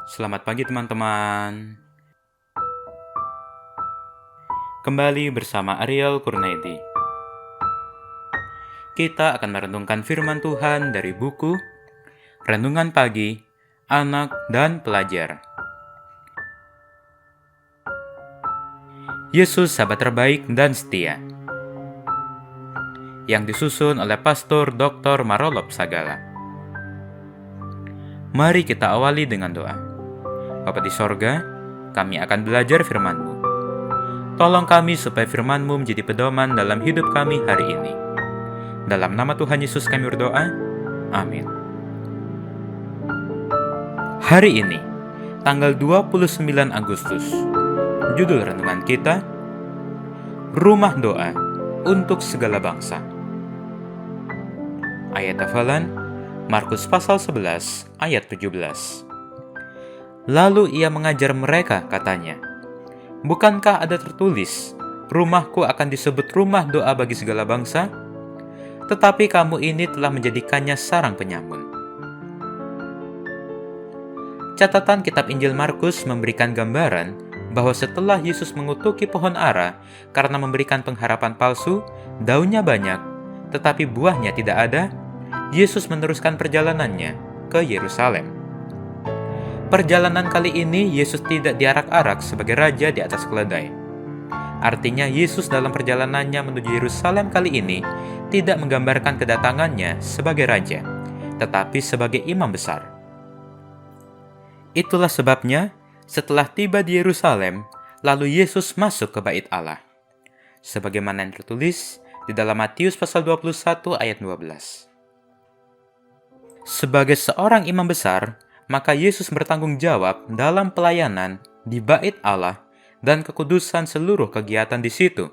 Selamat pagi teman-teman. Kembali bersama Ariel Kurnaidi. Kita akan merenungkan firman Tuhan dari buku Renungan Pagi, Anak dan Pelajar. Yesus sahabat terbaik dan setia. Yang disusun oleh Pastor Dr. Marolop Sagala. Mari kita awali dengan doa. Bapa di sorga, kami akan belajar firman-Mu. Tolong kami supaya firman-Mu menjadi pedoman dalam hidup kami hari ini. Dalam nama Tuhan Yesus kami berdoa, amin. Hari ini, tanggal 29 Agustus, judul renungan kita, Rumah Doa untuk Segala Bangsa. Ayat hafalan, Markus pasal 11 ayat 17. Lalu ia mengajar mereka, katanya, "Bukankah ada tertulis, rumahku akan disebut rumah doa bagi segala bangsa? Tetapi kamu ini telah menjadikannya sarang penyamun." Catatan kitab Injil Markus memberikan gambaran bahwa setelah Yesus mengutuki pohon ara karena memberikan pengharapan palsu, daunnya banyak, tetapi buahnya tidak ada, Yesus meneruskan perjalanannya ke Yerusalem. Perjalanan kali ini Yesus tidak diarak-arak sebagai raja di atas keledai. Artinya Yesus dalam perjalanannya menuju Yerusalem kali ini tidak menggambarkan kedatangannya sebagai raja, tetapi sebagai imam besar. Itulah sebabnya setelah tiba di Yerusalem, lalu Yesus masuk ke Bait Allah. Sebagaimana yang tertulis di dalam Matius pasal 21 ayat 12. Sebagai seorang imam besar, maka Yesus bertanggung jawab dalam pelayanan di Bait Allah dan kekudusan seluruh kegiatan di situ.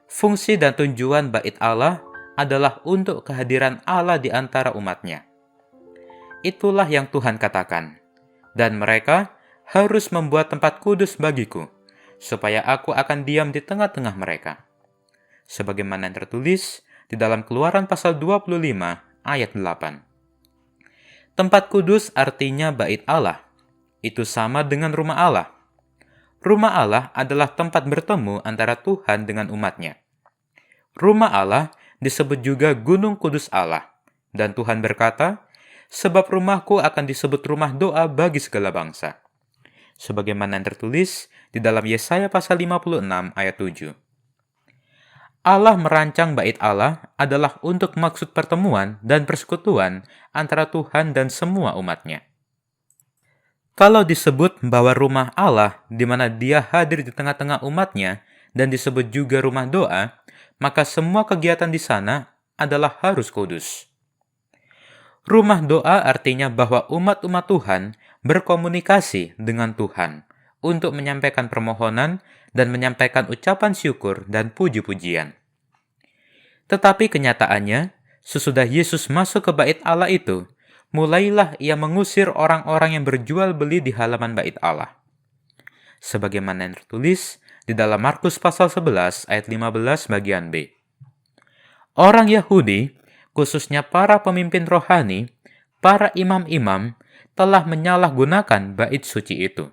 Fungsi dan tujuan Bait Allah adalah untuk kehadiran Allah di antara umatnya. Itulah yang Tuhan katakan, "Dan mereka harus membuat tempat kudus bagiku, supaya aku akan diam di tengah-tengah mereka." Sebagaimana yang tertulis di dalam Keluaran pasal 25 ayat 8. Tempat kudus artinya Bait Allah. Itu sama dengan rumah Allah. Rumah Allah adalah tempat bertemu antara Tuhan dengan umatnya. Rumah Allah disebut juga Gunung Kudus Allah. Dan Tuhan berkata, "Sebab rumahku akan disebut rumah doa bagi segala bangsa." Sebagaimana yang tertulis di dalam Yesaya pasal 56 ayat 7. Allah merancang Bait Allah adalah untuk maksud pertemuan dan persekutuan antara Tuhan dan semua umatnya. Kalau disebut bahwa rumah Allah di mana Dia hadir di tengah-tengah umatnya dan disebut juga rumah doa, maka semua kegiatan di sana adalah harus kudus. Rumah doa artinya bahwa umat-umat Tuhan berkomunikasi dengan Tuhan untuk menyampaikan permohonan dan menyampaikan ucapan syukur dan puji-pujian. Tetapi kenyataannya, sesudah Yesus masuk ke Bait Allah itu, mulailah ia mengusir orang-orang yang berjual beli di halaman Bait Allah. Sebagaimana yang tertulis di dalam Markus pasal 11 ayat 15 bagian B. Orang Yahudi, khususnya para pemimpin rohani, para imam-imam, telah menyalahgunakan bait suci itu.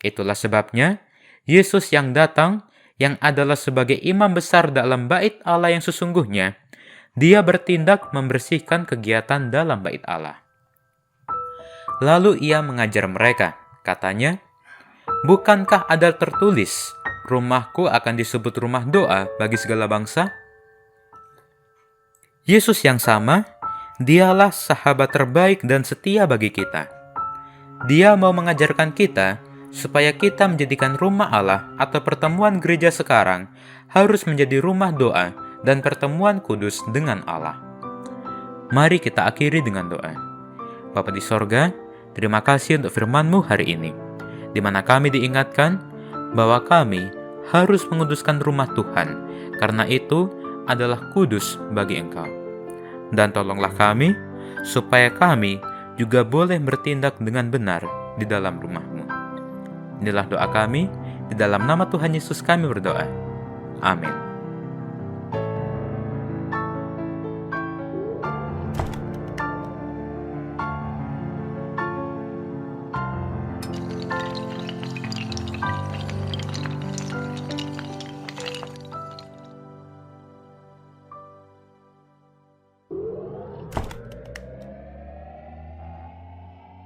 Itulah sebabnya Yesus yang datang, yang adalah sebagai imam besar dalam Bait Allah yang sesungguhnya, Dia bertindak membersihkan kegiatan dalam Bait Allah. Lalu ia mengajar mereka, katanya, "Bukankah ada tertulis, rumahku akan disebut rumah doa bagi segala bangsa?" Yesus yang sama, Dialah sahabat terbaik dan setia bagi kita. Dia mau mengajarkan kita supaya kita menjadikan rumah Allah atau pertemuan gereja sekarang harus menjadi rumah doa dan pertemuan kudus dengan Allah. Mari kita akhiri dengan doa. Bapa di sorga, terima kasih untuk firman-Mu hari ini, di mana kami diingatkan bahwa kami harus menguduskan rumah Tuhan, karena itu adalah kudus bagi Engkau. Dan tolonglah kami, supaya kami juga boleh bertindak dengan benar di dalam rumah-Mu. Inilah doa kami, di dalam nama Tuhan Yesus kami berdoa. Amin.